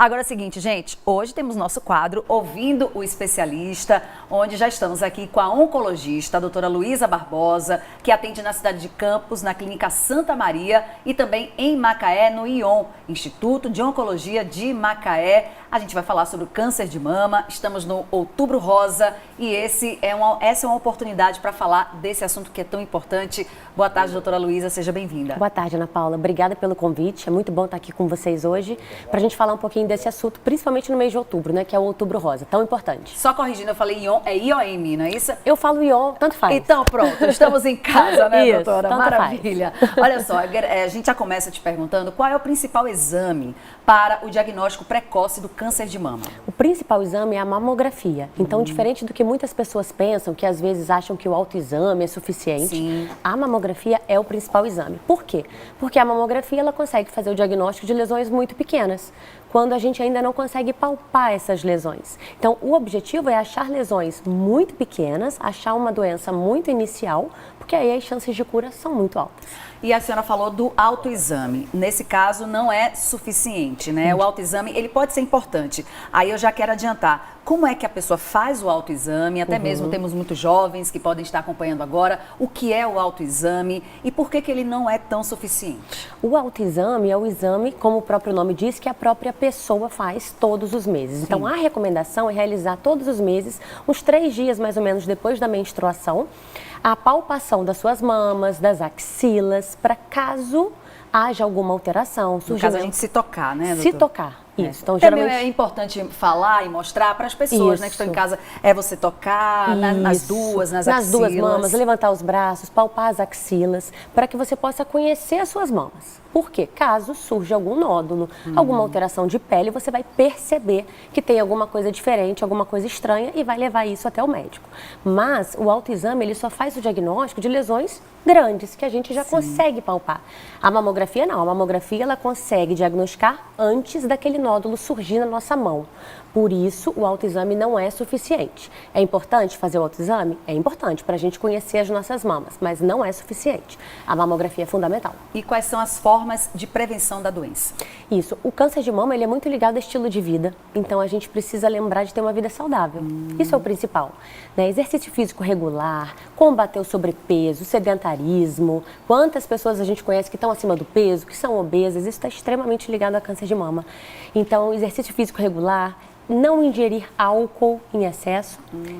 Agora é o seguinte, gente, hoje temos nosso quadro Ouvindo o Especialista, onde já estamos aqui com a oncologista, a doutora Luísa Barbosa, que atende na cidade de Campos, na Clínica Santa Maria e também em Macaé, no ION, Instituto de Oncologia de Macaé. A gente vai falar sobre o câncer de mama, estamos no Outubro Rosa e essa é uma oportunidade para falar desse assunto que é tão importante. Boa tarde, doutora Luísa, seja bem-vinda. Boa tarde, Ana Paula. Obrigada pelo convite, é muito bom estar aqui com vocês hoje para a gente falar um pouquinho desse assunto, principalmente no mês de outubro, né, que é o Outubro Rosa, tão importante. Só corrigindo, eu falei ION, é IOM, não é isso? Eu falo ION, tanto faz. Então pronto, estamos em casa, né, Isso, doutora? tanto Maravilha. faz. Olha só, a gente já começa te perguntando qual é o principal exame para o diagnóstico precoce do câncer de mama. O principal exame é a mamografia. Então, diferente do que muitas pessoas pensam, que às vezes acham que o autoexame é suficiente, Sim. A mamografia é o principal exame. Por quê? Porque a mamografia ela consegue fazer o diagnóstico de lesões muito pequenas, quando a gente ainda não consegue palpar essas lesões. Então, o objetivo é achar lesões muito pequenas, achar uma doença muito inicial, porque aí as chances de cura são muito altas. E a senhora falou do autoexame. Nesse caso, não é suficiente, né? O autoexame, ele pode ser importante. Aí eu já quero adiantar. Como é que a pessoa faz o autoexame? Até mesmo temos muitos jovens que podem estar acompanhando agora. O que é o autoexame e por que ele não é tão suficiente? O autoexame é o exame, como o próprio nome diz, que a própria pessoa faz todos os meses. Sim. Então, a recomendação é realizar todos os meses, uns 3 dias mais ou menos depois da menstruação, a palpação das suas mamas, das axilas, para caso haja alguma alteração. No caso, a gente se tocar, né, doutora? Se tocar, isso. Então, também geralmente é importante falar e mostrar para as pessoas, né, que estão em casa, é você tocar nas duas axilas. Nas duas mamas, levantar os braços, palpar as axilas, para que você possa conhecer as suas mamas. Por quê? Caso surja algum nódulo, alguma alteração de pele, você vai perceber que tem alguma coisa diferente, alguma coisa estranha e vai levar isso até o médico. Mas o autoexame, ele só faz o diagnóstico de lesões grandes, que a gente já consegue palpar. A mamografia não, a mamografia ela consegue diagnosticar antes daquele nódulo surgir na nossa mão. Por isso, o autoexame não é suficiente. É importante fazer o autoexame? É importante para a gente conhecer as nossas mamas, mas não é suficiente. A mamografia é fundamental. E quais são as formas de prevenção da doença? Isso. O câncer de mama ele é muito ligado ao estilo de vida, então a gente precisa lembrar de ter uma vida saudável. Isso é o principal. Né? Exercício físico regular, combater o sobrepeso, o sedentarismo. Quantas pessoas a gente conhece que estão acima do peso, que são obesas, isso está extremamente ligado ao câncer de mama. Então, exercício físico regular, não ingerir álcool em excesso,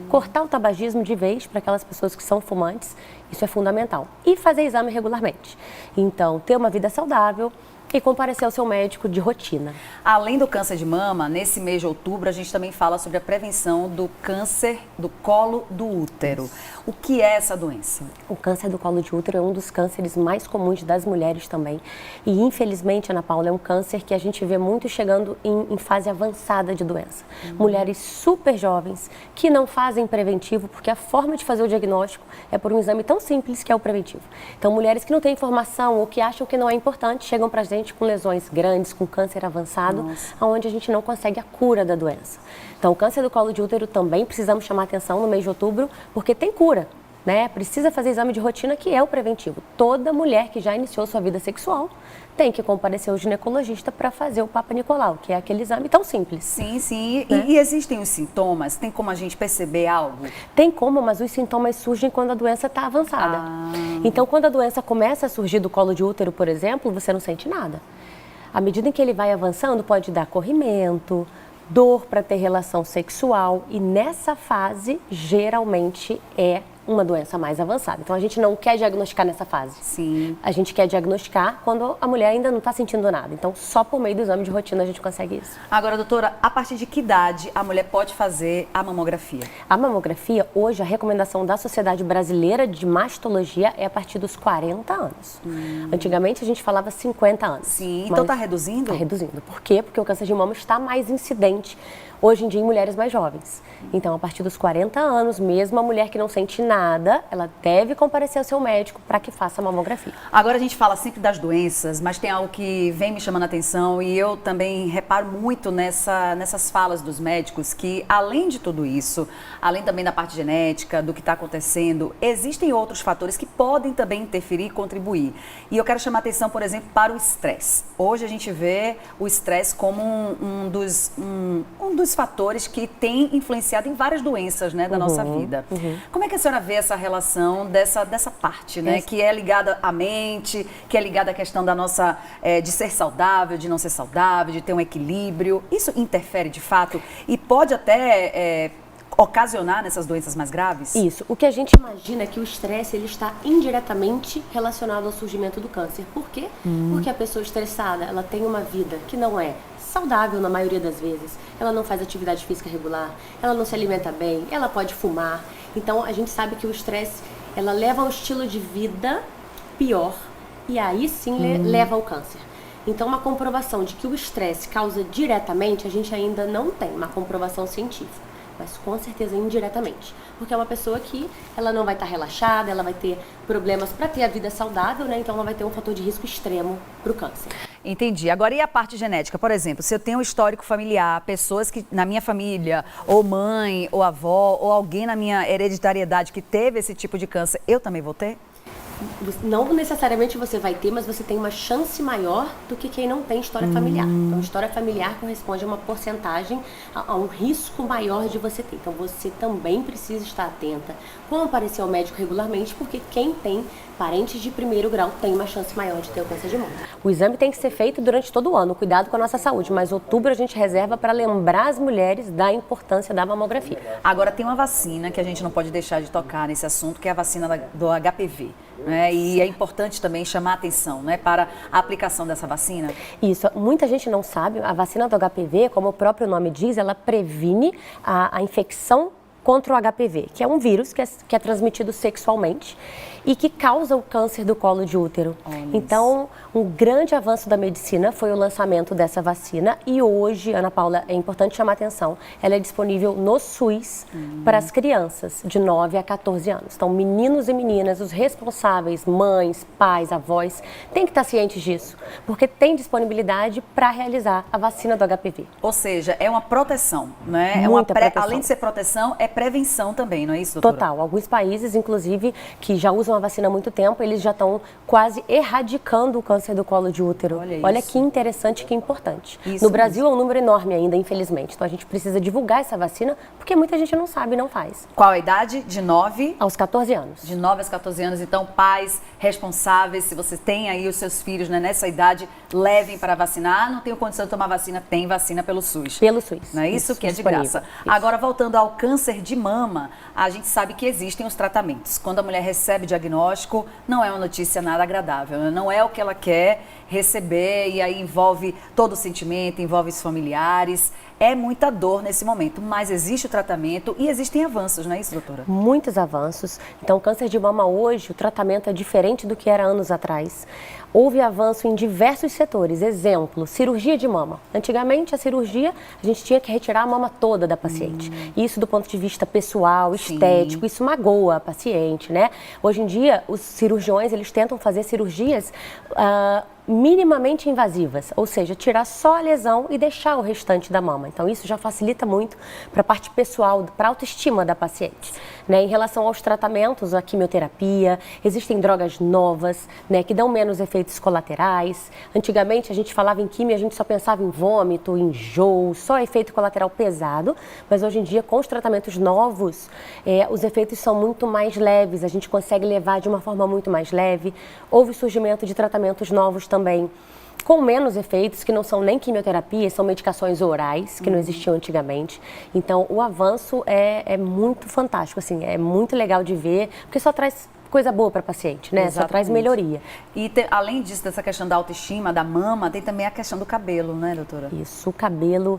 cortar o tabagismo de vez para aquelas pessoas que são fumantes, isso é fundamental. E fazer exame regularmente. Então, ter uma vida saudável e comparecer ao seu médico de rotina. Além do câncer de mama, nesse mês de outubro, a gente também fala sobre a prevenção do câncer do colo do útero. O que é essa doença? O câncer do colo de útero é um dos cânceres mais comuns das mulheres também. E, infelizmente, Ana Paula, é um câncer que a gente vê muito chegando em fase avançada de doença. Mulheres super jovens que não fazem preventivo, porque a forma de fazer o diagnóstico é por um exame tão simples que é o preventivo. Então, mulheres que não têm informação ou que acham que não é importante, chegam pra gente com lesões grandes, com câncer avançado, onde a gente não consegue a cura da doença. Então, o câncer do colo de útero também precisamos chamar atenção no mês de outubro, porque tem cura, né? Precisa fazer exame de rotina, que é o preventivo. Toda mulher que já iniciou sua vida sexual tem que comparecer ao ginecologista para fazer o Papa Nicolau, que é aquele exame tão simples. Sim, sim. Né? E existem os sintomas? Tem como a gente perceber algo? Tem como, mas os sintomas surgem quando a doença está avançada. Então, quando a doença começa a surgir do colo de útero, por exemplo, você não sente nada. À medida em que ele vai avançando, pode dar corrimento, dor para ter relação sexual e nessa fase, geralmente, é uma doença mais avançada. Então, a gente não quer diagnosticar nessa fase. Sim. A gente quer diagnosticar quando a mulher ainda não está sentindo nada. Então, só por meio do exame de rotina a gente consegue isso. Agora, doutora, a partir de que idade a mulher pode fazer a mamografia? A mamografia, hoje, a recomendação da Sociedade Brasileira de Mastologia é a partir dos 40 anos. Antigamente, a gente falava 50 anos. Sim, então está reduzindo? Está reduzindo. Por quê? Porque o câncer de mama está mais incidente. hoje em dia em mulheres mais jovens. Então, a partir dos 40 anos, mesmo a mulher que não sente nada, ela deve comparecer ao seu médico para que faça a mamografia. Agora a gente fala sempre das doenças, mas tem algo que vem me chamando a atenção e eu também reparo muito nessas falas dos médicos que, além de tudo isso, além também da parte genética, do que está acontecendo, existem outros fatores que podem também interferir e contribuir. E eu quero chamar a atenção, por exemplo, para o estresse. Hoje a gente vê o estresse como um dos fatores que tem influenciado em várias doenças, né, da nossa vida. Como é que a senhora vê essa relação dessa parte, né, que é ligada à mente, que é ligada à questão da nossa, de ser saudável, de não ser saudável, de ter um equilíbrio? Isso interfere de fato e pode até ocasionar nessas doenças mais graves? Isso. O que a gente imagina é que o estresse ele está indiretamente relacionado ao surgimento do câncer. Por quê? Porque a pessoa estressada, ela tem uma vida que não é saudável na maioria das vezes. Ela não faz atividade física regular, ela não se alimenta bem, ela pode fumar. Então, a gente sabe que o estresse, ela leva a um estilo de vida pior e aí sim leva ao câncer. Então, uma comprovação de que o estresse causa diretamente, a gente ainda não tem uma comprovação científica. Mas com certeza indiretamente, porque é uma pessoa que ela não vai estar relaxada, ela vai ter problemas para ter a vida saudável, né? Então ela vai ter um fator de risco extremo para o câncer. Entendi. Agora, e a parte genética? Por exemplo, se eu tenho um histórico familiar, pessoas que na minha família, ou mãe, ou avó, ou alguém na minha hereditariedade que teve esse tipo de câncer, eu também vou ter? Não necessariamente você vai ter, mas você tem uma chance maior do que quem não tem história familiar. Então, história familiar corresponde a uma porcentagem, a um risco maior de você ter. Então, você também precisa estar atenta, comparecer ao médico regularmente, porque quem tem parentes de primeiro grau tem uma chance maior de ter o câncer de mama. O exame tem que ser feito durante todo o ano, cuidado com a nossa saúde, mas outubro a gente reserva para lembrar as mulheres da importância da mamografia. Agora, tem uma vacina que a gente não pode deixar de tocar nesse assunto, que é a vacina do HPV. Né? E é importante também chamar a atenção, né, para a aplicação dessa vacina. Isso, muita gente não sabe, a vacina do HPV, como o próprio nome diz, ela previne a infecção contra o HPV, que é um vírus que é transmitido sexualmente e que causa o câncer do colo de útero. Então, um grande avanço da medicina foi o lançamento dessa vacina e hoje, Ana Paula, é importante chamar a atenção, ela é disponível no SUS para as crianças de 9 a 14 anos. Então, meninos e meninas, os responsáveis, mães, pais, avós, têm que estar cientes disso, porque tem disponibilidade para realizar a vacina do HPV. Ou seja, é uma proteção, né? Proteção. Além de ser proteção, é prevenção também, não é isso, doutora? Total. Alguns países, inclusive, que já usam a vacina há muito tempo, eles já estão quase erradicando o câncer do colo de útero. Olha que interessante, que importante. Isso no Brasil é um número enorme ainda, infelizmente. Então a gente precisa divulgar essa vacina, porque muita gente não sabe e não faz. Qual a idade? De 9? Aos 14 anos. De 9 aos 14 anos. Então, pais responsáveis, se você tem aí os seus filhos, né, nessa idade, levem para vacinar. Não tenho condição de tomar vacina, tem vacina pelo SUS. Pelo SUS. Não é isso que é de disponível. graça. Isso. Agora, voltando ao câncer de mama, a gente sabe que existem os tratamentos. Quando a mulher recebe o diagnóstico, não é uma notícia nada agradável, né? Não é o que ela quer receber e aí envolve todo o sentimento, envolve os familiares. É muita dor nesse momento, mas existe o tratamento e existem avanços, não é isso, doutora? Muitos avanços. Então, o câncer de mama hoje, o tratamento é diferente do que era anos atrás. Houve avanço em diversos setores. Exemplo, cirurgia de mama. Antigamente, a cirurgia, a gente tinha que retirar a mama toda da paciente. Isso do ponto de vista pessoal, estético, isso magoa a paciente, né? Hoje em dia, os cirurgiões, eles tentam fazer cirurgias minimamente invasivas, ou seja, tirar só a lesão e deixar o restante da mama. Então, isso já facilita muito para a parte pessoal, para a autoestima da paciente. Né? Em relação aos tratamentos, a quimioterapia, existem drogas novas, né, que dão menos efeitos colaterais. Antigamente, a gente falava em quimio, a gente só pensava em vômito, enjoo, só efeito colateral pesado, mas hoje em dia, com os tratamentos novos, os efeitos são muito mais leves, a gente consegue levar de uma forma muito mais leve. Houve surgimento de tratamentos novos também, com menos efeitos, que não são nem quimioterapia, são medicações orais, que não existiam antigamente. Então, o avanço é muito fantástico, assim, é muito legal de ver, porque só traz coisa boa para a paciente, né? Só traz melhoria. E além disso, dessa questão da autoestima, da mama, tem também a questão do cabelo, né, doutora? Isso, o cabelo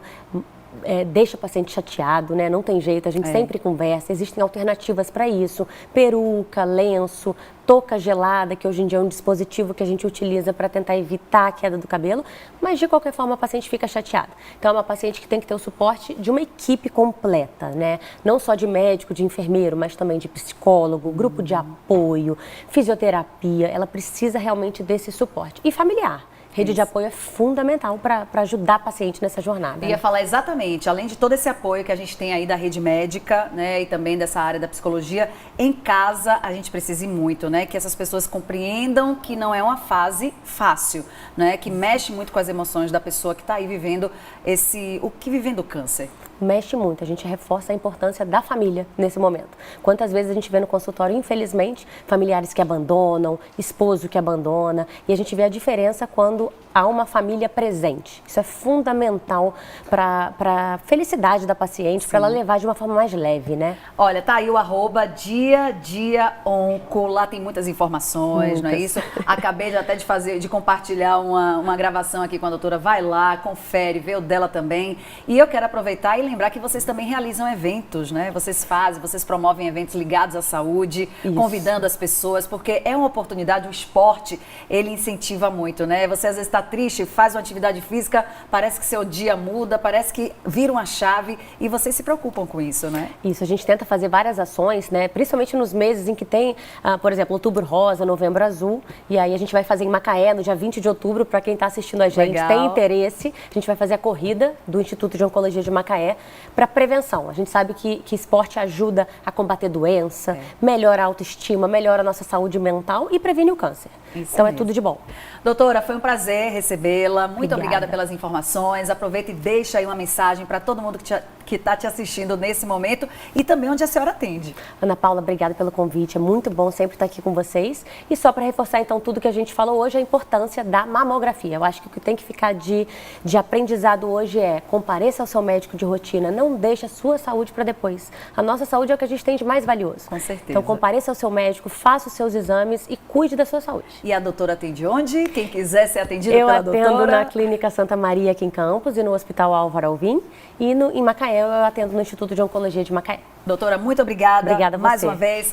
deixa o paciente chateado, né? Não tem jeito, a gente sempre conversa, existem alternativas para isso, peruca, lenço, touca gelada, que hoje em dia é um dispositivo que a gente utiliza para tentar evitar a queda do cabelo, mas de qualquer forma a paciente fica chateada. Então é uma paciente que tem que ter o suporte de uma equipe completa, né? Não só de médico, de enfermeiro, mas também de psicólogo, grupo de apoio, fisioterapia, ela precisa realmente desse suporte. E familiar. Rede de apoio é fundamental para ajudar a paciente nessa jornada. Eu ia falar exatamente, além de todo esse apoio que a gente tem aí da rede médica, né, e também dessa área da psicologia, em casa a gente precisa ir muito, né, que essas pessoas compreendam que não é uma fase fácil, né, que mexe muito com as emoções da pessoa que está aí vivendo vivendo o câncer. Mexe muito, a gente reforça a importância da família nesse momento. Quantas vezes a gente vê no consultório, infelizmente, familiares que abandonam, esposo que abandona, e a gente vê a diferença quando há uma família presente. Isso é fundamental para a felicidade da paciente, para ela levar de uma forma mais leve, né? Olha, tá aí o @dia-dia-onco, lá tem muitas informações, não é isso? Acabei até de compartilhar uma gravação aqui com a doutora, vai lá, confere, vê o dela também. E eu quero aproveitar e lembrar que vocês também realizam eventos, né? Vocês promovem eventos ligados à saúde, convidando as pessoas, porque é uma oportunidade, o esporte, ele incentiva muito, né? Você às vezes está triste, faz uma atividade física, parece que seu dia muda, parece que vira uma chave e vocês se preocupam com isso, né? Isso, a gente tenta fazer várias ações, né? Principalmente nos meses em que tem, por exemplo, Outubro Rosa, Novembro Azul, e aí a gente vai fazer em Macaé no dia 20 de outubro, para quem está assistindo a gente, tem interesse, a gente vai fazer a corrida do Instituto de Oncologia de Macaé para prevenção. A gente sabe que esporte ajuda a combater doença, melhora a autoestima, melhora a nossa saúde mental e previne o câncer. Então é tudo de bom. Doutora, foi um prazer recebê-la. Muito obrigada pelas informações. Aproveita e deixa aí uma mensagem para todo mundo que está te assistindo nesse momento e também onde a senhora atende. Ana Paula, obrigada pelo convite. É muito bom sempre estar aqui com vocês. E só para reforçar então tudo que a gente falou hoje, a importância da mamografia. Eu acho que o que tem que ficar de aprendizado hoje é compareça ao seu médico de rotina, não deixe a sua saúde para depois. A nossa saúde é o que a gente tem de mais valioso. Com certeza. Então compareça ao seu médico, faça os seus exames e cuide da sua saúde. E a doutora atende onde? Quem quiser ser atendida pela doutora? Eu atendo na Clínica Santa Maria aqui em Campos e no Hospital Álvaro Alvim. E em Macaé eu atendo no Instituto de Oncologia de Macaé. Doutora, muito obrigada. Obrigada a você. Mais uma vez.